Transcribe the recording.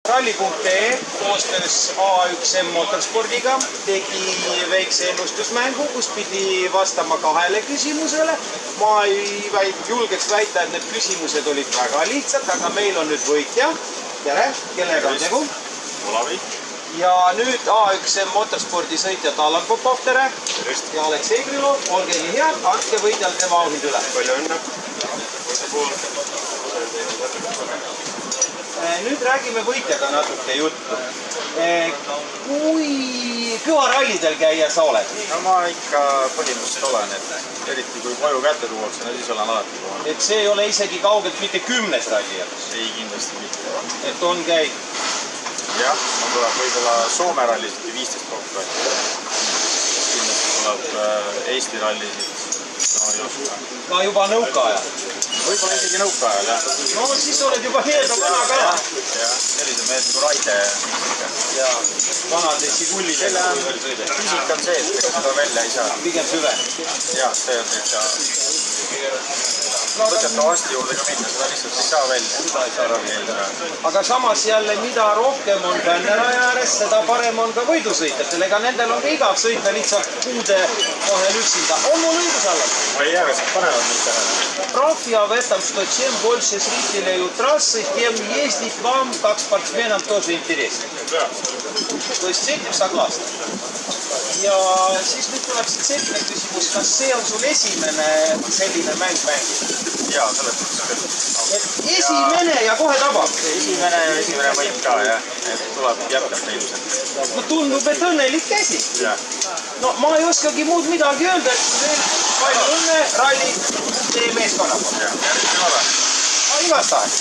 Ralli.ee koostöös A1M Motorspordiga tegi väikse ennustusmängu, kus pidi vastama 2 küsimusele. Ma ei julgeks väita, et need küsimused olid väga lihtsad, aga meil on nüüd võitja. Tere, kellega on tegu? Olavi. Ja nüüd A1M Motorspordi sõitjad Allan Popov, tere. Ja Aleksei Krylov, olge nii head, andke võitjal tema auhind üle. Palju õnne. Nüüd räägime võitjaga natuke juttu. Kui kõva rallidel käija sa oled? No ma ikka põhimõtteliselt olen, et eriti kui koju kätte tuuakse, siis olen alati kohal. Et see ei ole isegi kaugelt mitte 10 ralli jaoks? Ei, kindlasti mitte. Et on käinud? Jah, ma tuleb võib-olla Soome rallisid 15 kokku. Kindlasti tuleb Eesti rallisid. No ei oska. Ka juba nõukaaja? Võib-olla isegi nõukaajal, jah. No siis oled juba heeda vana ka. Jah, sellised mehed nagu Raide. Ja vanad Sigullid. Füüsik on see, et seda välja ei saa. Pigem süve. Jah, see on täitsa... Võteta arsti juurde ka minna, seda lihtsalt ei saa välja. Aga samas jälle, mida rohkem on fänneraja ääres, seda parem on ka võidusõitjatel. Ega nendel on ka igav sõita lihtsalt kuude vahel üksinda. On mul õigus alla? Ma ei jää, kas panevad mind tähele. Профи в этом, что чем больше зрителей у трассы, тем ездить вам, как спортсменам, тоже интереснее. То есть с этим согласны. Ja siis nüüd tuleb siit selline küsimus, kas see on sul esimene selline mäng mängida? Jaa, selles mõttes. Et esimene ja kohe tabab? Esimene võit ka, jah. Et tuleb jätkata ilmselt. No tundub, et õnnelik käsi. Jah. No ma ei oskagi muud midagi öelda, et veel palju õnne ralli teie meeskonna poolt. Jah, järgmine ole. Igastahes.